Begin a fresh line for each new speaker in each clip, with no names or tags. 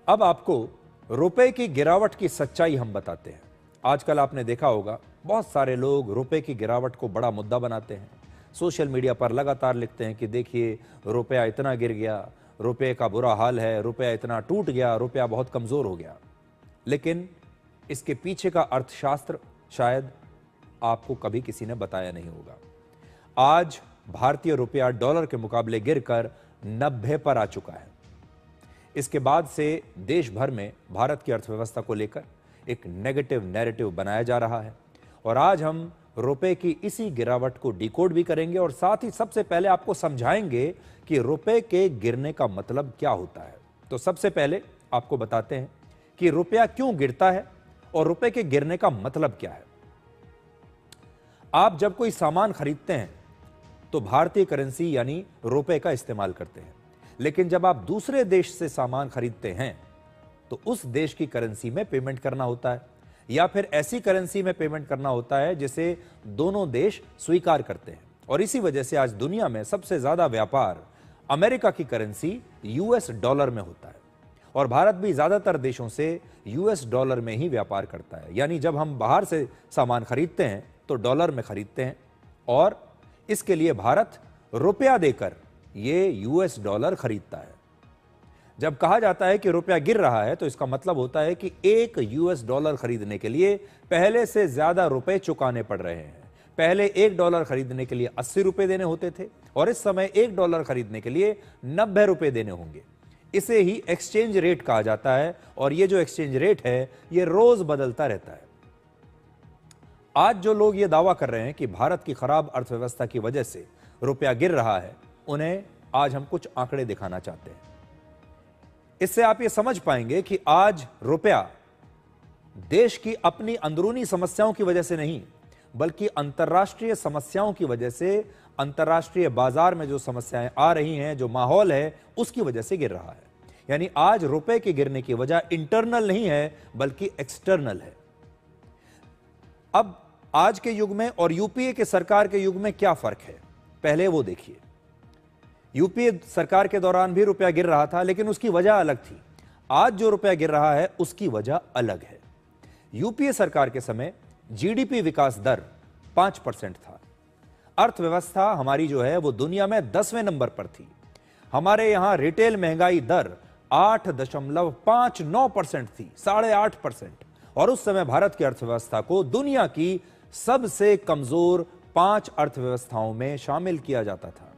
अब आपको रुपए की गिरावट की सच्चाई हम बताते हैं। आजकल आपने देखा होगा बहुत सारे लोग रुपए की गिरावट को बड़ा मुद्दा बनाते हैं। सोशल मीडिया पर लगातार लिखते हैं कि देखिए रुपया इतना गिर गया, रुपये का बुरा हाल है, रुपया इतना टूट गया, रुपया बहुत कमजोर हो गया। लेकिन इसके पीछे का अर्थशास्त्र शायद आपको कभी किसी ने बताया नहीं होगा। आज भारतीय रुपया डॉलर के मुकाबले गिरकर 90 पर आ चुका है। इसके बाद से देश भर में भारत की अर्थव्यवस्था को लेकर एक नेगेटिव नैरेटिव बनाया जा रहा है और आज हम रुपए की इसी गिरावट को डिकोड भी करेंगे और साथ ही सबसे पहले आपको समझाएंगे कि रुपए के गिरने का मतलब क्या होता है। तो सबसे पहले आपको बताते हैं कि रुपया क्यों गिरता है और रुपए के गिरने का मतलब क्या है। आप जब कोई सामान खरीदते हैं तो भारतीय करेंसी यानी रुपए का इस्तेमाल करते हैं, लेकिन जब आप दूसरे देश से सामान खरीदते हैं तो उस देश की करेंसी में पेमेंट करना होता है या फिर ऐसी करेंसी में पेमेंट करना होता है जिसे दोनों देश स्वीकार करते हैं। और इसी वजह से आज दुनिया में सबसे ज्यादा व्यापार अमेरिका की करेंसी यूएस डॉलर में होता है और भारत भी ज्यादातर देशों से यूएस डॉलर में ही व्यापार करता है। यानी जब हम बाहर से सामान खरीदते हैं तो डॉलर में खरीदते हैं और इसके लिए भारत रुपया देकर ये यूएस डॉलर खरीदता है। जब कहा जाता है कि रुपया गिर रहा है तो इसका मतलब होता है कि एक यूएस डॉलर खरीदने के लिए पहले से ज्यादा रुपए चुकाने पड़ रहे हैं। पहले $1 खरीदने के लिए 80 रुपए देने होते थे और इस समय $1 खरीदने के लिए 90 रुपए देने होंगे। इसे ही एक्सचेंज रेट कहा जाता है और ये जो एक्सचेंज रेट है ये रोज बदलता रहता है। आज जो लोग ये दावा कर रहे हैं कि भारत की खराब अर्थव्यवस्था की वजह से रुपया गिर रहा है, उन्हें आज हम कुछ आंकड़े दिखाना चाहते हैं। इससे आप ये समझ पाएंगे कि आज रुपया देश की अपनी अंदरूनी समस्याओं की वजह से नहीं बल्कि अंतर्राष्ट्रीय समस्याओं की वजह से, अंतर्राष्ट्रीय बाजार में जो समस्याएं आ रही हैं, जो माहौल है, उसकी वजह से गिर रहा है। यानी आज रुपए के गिरने की वजह इंटरनल नहीं है बल्कि एक्सटर्नल है। अब आज के युग में और यूपीए के सरकार के युग में क्या फर्क है, पहले वो देखिए। यूपीए सरकार के दौरान भी रुपया गिर रहा था लेकिन उसकी वजह अलग थी। आज जो रुपया गिर रहा है उसकी वजह अलग है। यूपीए सरकार के समय जीडीपी विकास दर 5% था। अर्थव्यवस्था हमारी जो है वो दुनिया में 10वें नंबर पर थी। हमारे यहां रिटेल महंगाई दर 8.59% थी, 8.5%। और उस समय भारत की अर्थव्यवस्था को दुनिया की सबसे कमजोर 5 अर्थव्यवस्थाओं में शामिल किया जाता था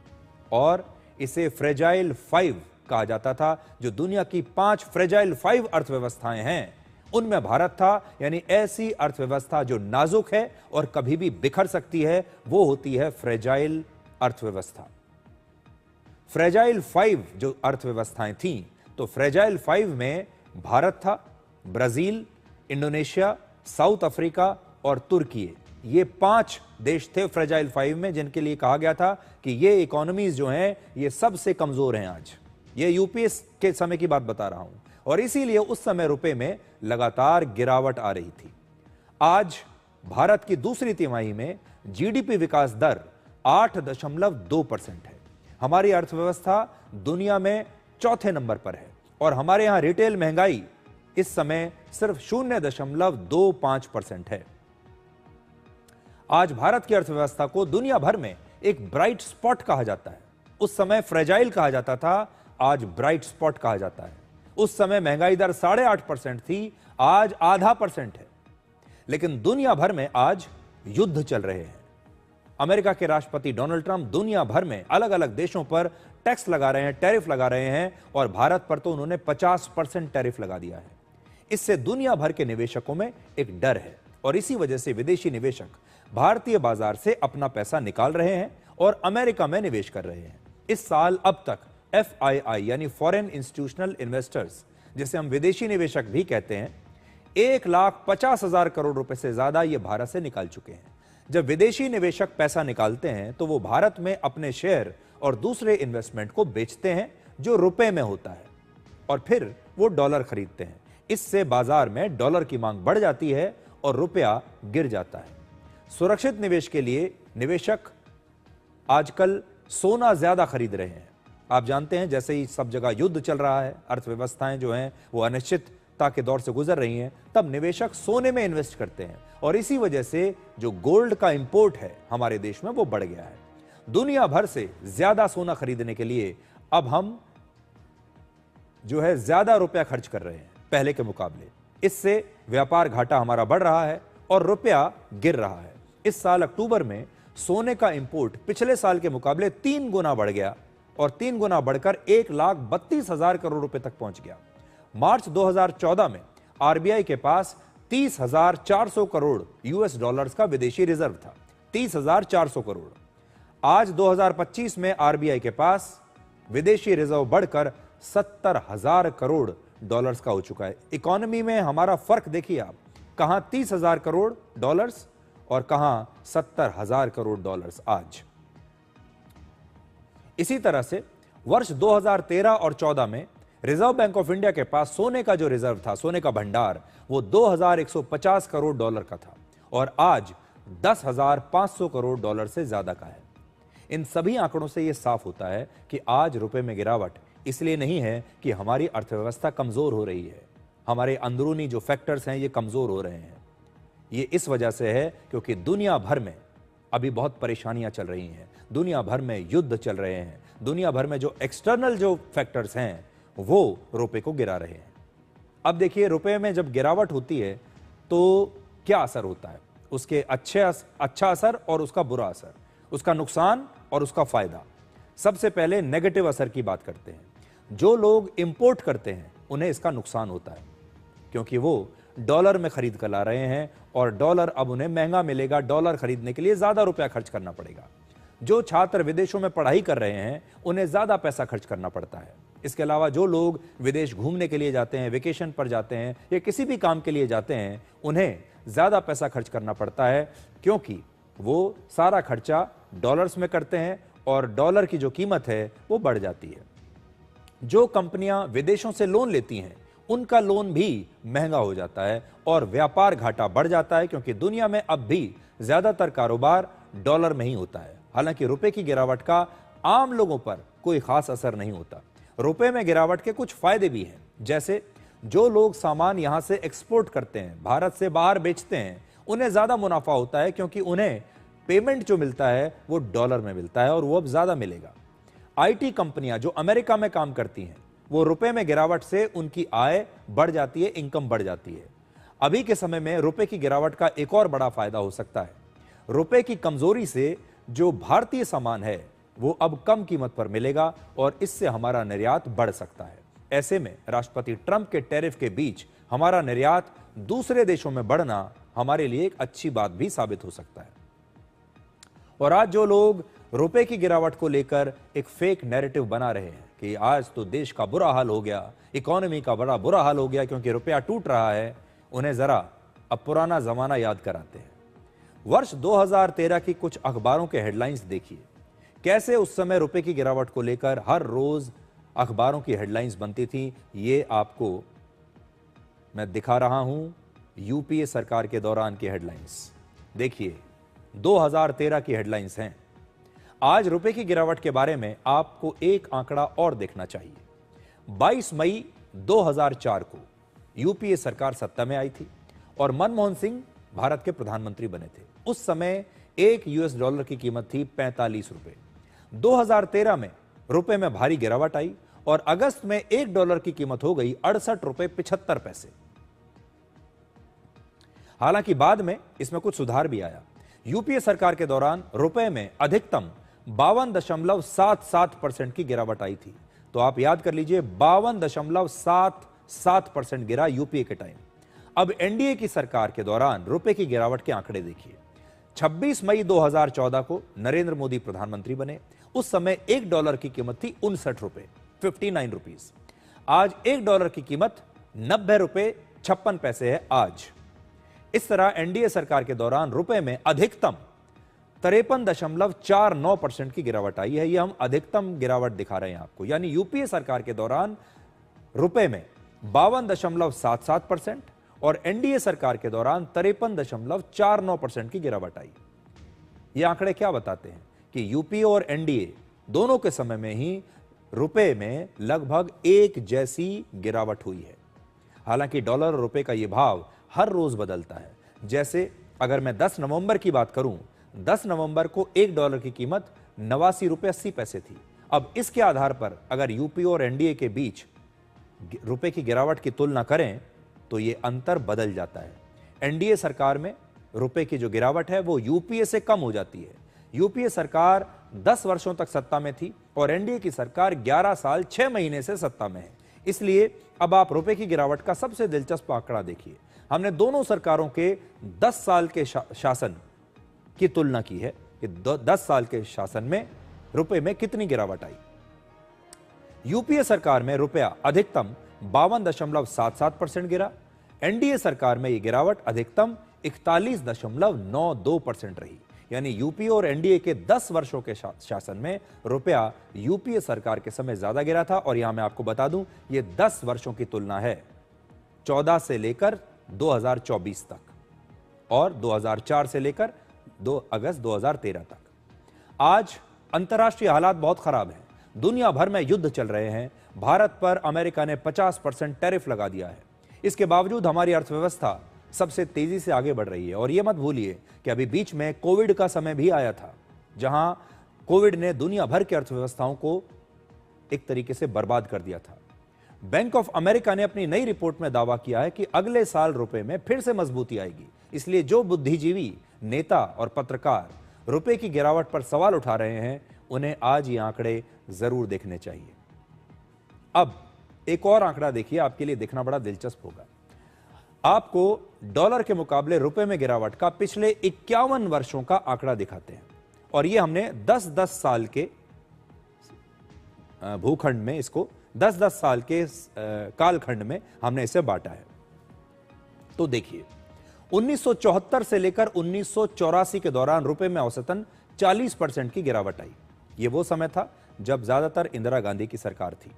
और इसे फ्रेजाइल 5 कहा जाता था। जो दुनिया की 5 फ्रेजाइल 5 अर्थव्यवस्थाएं हैं उनमें भारत था। यानी ऐसी अर्थव्यवस्था जो नाजुक है और कभी भी बिखर सकती है, वो होती है फ्रेजाइल अर्थव्यवस्था। फ्रेजाइल 5 जो अर्थव्यवस्थाएं थीं, तो फ्रेजाइल 5 में भारत था, ब्राजील, इंडोनेशिया, साउथ अफ्रीका और तुर्की। ये 5 देश थे फ्रेजाइल 5 में जिनके लिए कहा गया था कि ये इकोनॉमीज जो हैं ये सबसे कमजोर हैं। आज ये यूपीए के समय की बात बता रहा हूं और इसीलिए उस समय रुपए में लगातार गिरावट आ रही थी। आज भारत की दूसरी तिमाही में जीडीपी विकास दर 8.2% है। हमारी अर्थव्यवस्था दुनिया में चौथे नंबर पर है और हमारे यहां रिटेल महंगाई इस समय सिर्फ 0.25% है। आज भारत की अर्थव्यवस्था को दुनिया भर में एक ब्राइट स्पॉट कहा जाता है। उस समय फ्रेजाइल कहा जाता था, आज ब्राइट स्पॉट कहा जाता है। उस समय महंगाई दर 8.5% थी, आज 0.5% है। लेकिन दुनिया भर में आज युद्ध चल रहे हैं। अमेरिका के राष्ट्रपति डोनाल्ड ट्रंप दुनिया भर में अलग अलग देशों पर टैक्स लगा रहे हैं, टैरिफ लगा रहे हैं और भारत पर तो उन्होंने 50% टैरिफ लगा दिया है। इससे दुनिया भर के निवेशकों में एक डर है और इसी वजह से विदेशी निवेशक भारतीय बाजार से अपना पैसा निकाल रहे हैं और अमेरिका में निवेश कर रहे हैं। इस साल अब तक FII यानी फॉरेन इंस्टीट्यूशनल इन्वेस्टर्स, जिसे हम विदेशी निवेशक भी कहते हैं, 1,50,000 करोड़ रुपए से ज्यादा ये भारत से निकाल चुके हैं। जब विदेशी निवेशक पैसा निकालते हैं तो वो भारत में अपने शेयर और दूसरे इन्वेस्टमेंट को बेचते हैं जो रुपए में होता है और फिर वो डॉलर खरीदते हैं। इससे बाजार में डॉलर की मांग बढ़ जाती है और रुपया गिर जाता है। सुरक्षित निवेश के लिए निवेशक आजकल सोना ज्यादा खरीद रहे हैं। आप जानते हैं जैसे ही सब जगह युद्ध चल रहा है, अर्थव्यवस्थाएं जो हैं वो अनिश्चितता के दौर से गुजर रही हैं, तब निवेशक सोने में इन्वेस्ट करते हैं और इसी वजह से जो गोल्ड का इंपोर्ट है हमारे देश में वो बढ़ गया है। दुनिया भर से ज्यादा सोना खरीदने के लिए अब हम जो है ज्यादा रुपया खर्च कर रहे हैं पहले के मुकाबले। इससे व्यापार घाटा हमारा बढ़ रहा है और रुपया गिर रहा है। इस साल अक्टूबर में सोने का इंपोर्ट पिछले साल के मुकाबले 3 गुना बढ़ गया और 3 गुना बढ़कर 1,32,000 करोड़ रुपए तक पहुंच गया। मार्च 2014 में आरबीआई के पास 30,400 करोड़ यूएस डॉलर्स का विदेशी रिजर्व था। 30,400 करोड़। आज 2025 में आरबीआई के पास विदेशी रिजर्व बढ़कर 70,000 करोड़ डॉलर्स का हो चुका है। इकोनॉमी में हमारा फर्क देखिए आप, कहां 30,000 करोड़ डॉलर्स और कहां 70,000 करोड़ डॉलर्स आज। इसी तरह से वर्ष 2013 और 14 में रिजर्व बैंक ऑफ इंडिया के पास सोने का जो रिजर्व था, सोने का भंडार, वो 2,150 करोड़ डॉलर का था और आज 10,500 करोड़ डॉलर से ज्यादा का है। इन सभी आंकड़ों से यह साफ होता है कि आज रुपए में गिरावट इसलिए नहीं है कि हमारी अर्थव्यवस्था कमजोर हो रही है, हमारे अंदरूनी जो फैक्टर्स हैं ये कमजोर हो रहे हैं। ये इस वजह से है क्योंकि दुनिया भर में अभी बहुत परेशानियां चल रही हैं, दुनिया भर में युद्ध चल रहे हैं, दुनिया भर में जो एक्सटर्नल जो फैक्टर्स हैं वो रुपए को गिरा रहे हैं। अब देखिए, रुपए में जब गिरावट होती है तो क्या असर होता है, उसके अच्छा असर और उसका बुरा असर, उसका नुकसान और उसका फायदा। सबसे पहले नेगेटिव असर की बात करते हैं। जो लोग इंपोर्ट करते हैं उन्हें इसका नुकसान होता है क्योंकि वो डॉलर में खरीद कर ला रहे हैं और डॉलर अब उन्हें महंगा मिलेगा, डॉलर खरीदने के लिए ज्यादा रुपया खर्च करना पड़ेगा। जो छात्र विदेशों में पढ़ाई कर रहे हैं उन्हें ज्यादा पैसा खर्च करना पड़ता है। इसके अलावा जो लोग विदेश घूमने के लिए जाते हैं, वेकेशन पर जाते हैं या किसी भी काम के लिए जाते हैं, उन्हें ज्यादा पैसा खर्च करना पड़ता है क्योंकि वो सारा खर्चा डॉलर्स में करते हैं और डॉलर की जो कीमत है वो बढ़ जाती है। जो कंपनियां विदेशों से लोन लेती हैं उनका लोन भी महंगा हो जाता है और व्यापार घाटा बढ़ जाता है क्योंकि दुनिया में अब भी ज्यादातर कारोबार डॉलर में ही होता है। हालांकि रुपए की गिरावट का आम लोगों पर कोई खास असर नहीं होता। रुपए में गिरावट के कुछ फायदे भी हैं, जैसे जो लोग सामान यहां से एक्सपोर्ट करते हैं, भारत से बाहर बेचते हैं, उन्हें ज्यादा मुनाफा होता है क्योंकि उन्हें पेमेंट जो मिलता है वो डॉलर में मिलता है और वो अब ज्यादा मिलेगा। आईटी कंपनियां जो अमेरिका में काम करती हैं वो रुपए में गिरावट से उनकी आय बढ़ जाती है, इनकम बढ़ जाती है। अभी के समय में रुपए की गिरावट का एक और बड़ा फायदा हो सकता है। रुपए की कमजोरी से जो भारतीय सामान है वो अब कम कीमत पर मिलेगा और इससे हमारा निर्यात बढ़ सकता है। ऐसे में राष्ट्रपति ट्रंप के टैरिफ के बीच हमारा निर्यात दूसरे देशों में बढ़ना हमारे लिए एक अच्छी बात भी साबित हो सकता है। और आज जो लोग रुपए की गिरावट को लेकर एक फेक नैरेटिव बना रहे हैं कि आज तो देश का बुरा हाल हो गया, इकोनॉमी का बड़ा बुरा हाल हो गया क्योंकि रुपया टूट रहा है, उन्हें जरा अब पुराना जमाना याद कराते हैं। वर्ष 2013 की कुछ अखबारों के हेडलाइंस देखिए, कैसे उस समय रुपए की गिरावट को लेकर हर रोज अखबारों की हेडलाइंस बनती थी। ये आपको मैं दिखा रहा हूं यूपीए सरकार के दौरान की हेडलाइंस। देखिए 2013 की हेडलाइंस हैं। आज रुपए की गिरावट के बारे में आपको एक आंकड़ा और देखना चाहिए। 22 मई 2004 को यूपीए सरकार सत्ता में आई थी और मनमोहन सिंह भारत के प्रधानमंत्री बने थे। उस समय एक यूएस डॉलर की कीमत थी 45 रुपए। 2013 में रुपए में भारी गिरावट आई और अगस्त में एक डॉलर की कीमत हो गई 68 रुपए 75 पैसे। हालांकि बाद में इसमें कुछ सुधार भी आया। यूपीए सरकार के दौरान रुपए में अधिकतम 52.77% की गिरावट आई थी। तो आप याद कर लीजिए 52.77% गिरा यूपीए के टाइम। अब एनडीए की सरकार के दौरान रुपए की गिरावट के आंकड़े देखिए। 26 मई 2014 को नरेंद्र मोदी प्रधानमंत्री बने। उस समय एक डॉलर की कीमत थी 59 रुपए 59 रुपीस। आज एक डॉलर की कीमत 90 रुपए 56 पैसे है आज। इस तरह एनडीए सरकार के दौरान रुपए में अधिकतम 53.49% की गिरावट आई है। यह हम अधिकतम गिरावट दिखा रहे हैं आपको, यानी यूपीए सरकार के दौरान रुपए में 52.77% और एनडीए सरकार के दौरान 53.49% की गिरावट आई। ये आंकड़े क्या बताते हैं कि यूपीए और एनडीए दोनों के समय में ही रुपए में लगभग एक जैसी गिरावट हुई है। हालांकि डॉलर और रुपए का यह भाव हर रोज बदलता है। जैसे अगर मैं 10 नवंबर की बात करूं, 10 नवंबर को $1 की कीमत 89 रुपए 80 पैसे थी। अब इसके आधार पर अगर यूपीए और एनडीए के बीच रुपए की गिरावट की तुलना करें तो यह अंतर बदल जाता है। एनडीए सरकार में रुपए की जो गिरावट है वो यूपीए से कम हो जाती है। यूपीए सरकार 10 वर्षों तक सत्ता में थी और एनडीए की सरकार 11 साल 6 महीने से सत्ता में है। इसलिए अब आप रुपए की गिरावट का सबसे दिलचस्प आंकड़ा देखिए। हमने दोनों सरकारों के 10 साल के शासन की तुलना की है कि 10 साल के शासन में रुपए में कितनी गिरावट आई। यूपीए सरकार में रुपया अधिकतम 52.77% गिरा। एनडीए सरकार में यह गिरावट अधिकतम 41.92% रही। यानी यूपीए और एनडीए के 10 वर्षों के शासन में रुपया यूपीए सरकार के समय ज्यादा गिरा था। और यहां मैं आपको बता दूं, यह 10 वर्षों की तुलना है, 14 से लेकर 2024 तक और 2004 से लेकर 2 अगस्त 2013 तक। आज अंतर्राष्ट्रीय हालात बहुत खराब हैं। दुनिया भर में युद्ध चल रहे हैं। भारत पर अमेरिका ने 50% टैरिफ लगा दिया है। इसके बावजूद हमारी अर्थव्यवस्था सबसे तेजी से आगे बढ़ रही है। और यह मत भूलिए कि अभी बीच में कोविड का समय भी आया था, जहां कोविड ने दुनिया भर की अर्थव्यवस्थाओं को एक तरीके से बर्बाद कर दिया था। बैंक ऑफ अमेरिका ने अपनी नई रिपोर्ट में दावा किया है कि अगले साल रुपए में फिर से मजबूती आएगी। इसलिए जो बुद्धिजीवी, नेता और पत्रकार रुपए की गिरावट पर सवाल उठा रहे हैं, उन्हें आज ये आंकड़े जरूर देखने चाहिए। अब एक और आंकड़ा देखिए, आपके लिए देखना बड़ा दिलचस्प होगा। आपको डॉलर के मुकाबले रुपए में गिरावट का पिछले 51 वर्षों का आंकड़ा दिखाते हैं। और ये हमने 10-10 साल के भूखंड में, इसको 10-10 साल के कालखंड में हमने इसे बांटा है। तो देखिए, 1974 से लेकर 1984 के दौरान रुपए में औसतन 40% की गिरावट आई। यह वो समय था जब ज्यादातर इंदिरा गांधी की सरकार थी।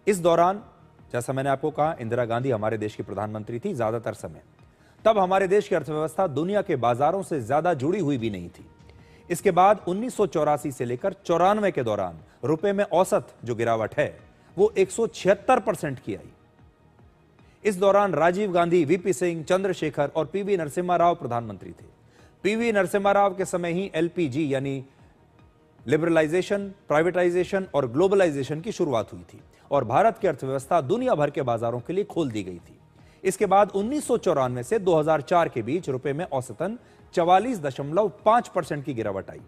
इस दौरान, जैसा मैंने आपको कहा, इंदिरा गांधी हमारे देश की प्रधानमंत्री थी ज्यादातर समय। तब हमारे देश की अर्थव्यवस्था दुनिया के बाजारों से ज्यादा जुड़ी हुई भी नहीं थी। इसके बाद 1984 से लेकर 94 के दौरान रुपए में औसत जो गिरावट है वो 176% की आई। इस दौरान राजीव गांधी, वीपी सिंह, चंद्रशेखर और पीवी नरसिम्हा राव प्रधानमंत्री थे। पीवी नरसिम्हा राव के समय ही एलपीजी यानी लिबरलाइजेशन, प्राइवेटाइजेशन और ग्लोबलाइजेशन की शुरुआत हुई थी और भारत की अर्थव्यवस्था दुनिया भर के बाजारों के लिए खोल दी गई थी। इसके बाद 1994 से 2004 के बीच रुपए में औसतन 44.5% की गिरावट आई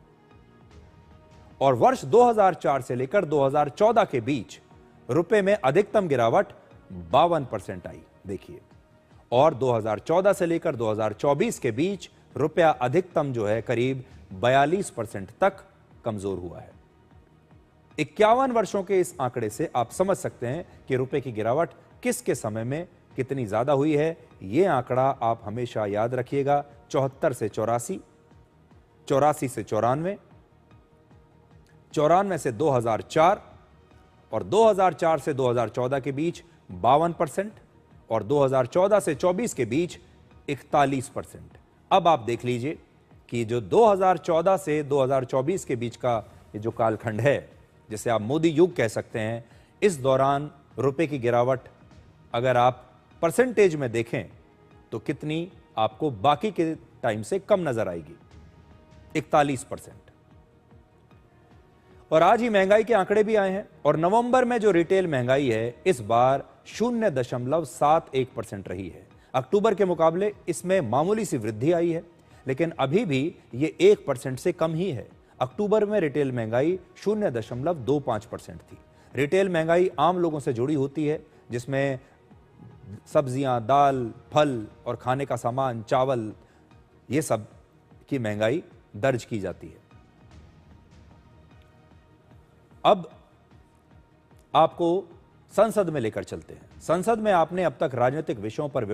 और वर्ष 2004 से लेकर 2014 के बीच रुपए में अधिकतम गिरावट 52% आई। देखिए, और 2014 से लेकर 2024 के बीच रुपया अधिकतम जो है करीब 42% तक कमजोर हुआ है। 51 वर्षों के इस आंकड़े से आप समझ सकते हैं कि रुपए की गिरावट किसके समय में कितनी ज्यादा हुई है। यह आंकड़ा आप हमेशा याद रखिएगा। 74 से 84, 84 से 94, 94 से 2004 और 2004 से 2014 के बीच 52% और 2014 से 24 के बीच 41%। अब आप देख लीजिए कि जो 2014 से 2024 के बीच का ये जो कालखंड है, जिसे आप मोदी युग कह सकते हैं, इस दौरान रुपए की गिरावट अगर आप परसेंटेज में देखें तो कितनी आपको बाकी के टाइम से कम नजर आएगी, 41%। और आज ही महंगाई के आंकड़े भी आए हैं और नवंबर में जो रिटेल महंगाई है इस बार 0.71% रही है। अक्टूबर के मुकाबले इसमें मामूली सी वृद्धि आई है, लेकिन अभी भी ये 1% से कम ही है। अक्टूबर में रिटेल महंगाई 0.25% थी। रिटेल महंगाई आम लोगों से जुड़ी होती है, जिसमें सब्जियां, दाल, फल और खाने का सामान, चावल, ये सब की महंगाई दर्ज की जाती है। अब आपको संसद में लेकर चलते हैं। संसद में आपने अब तक राजनीतिक विषयों पर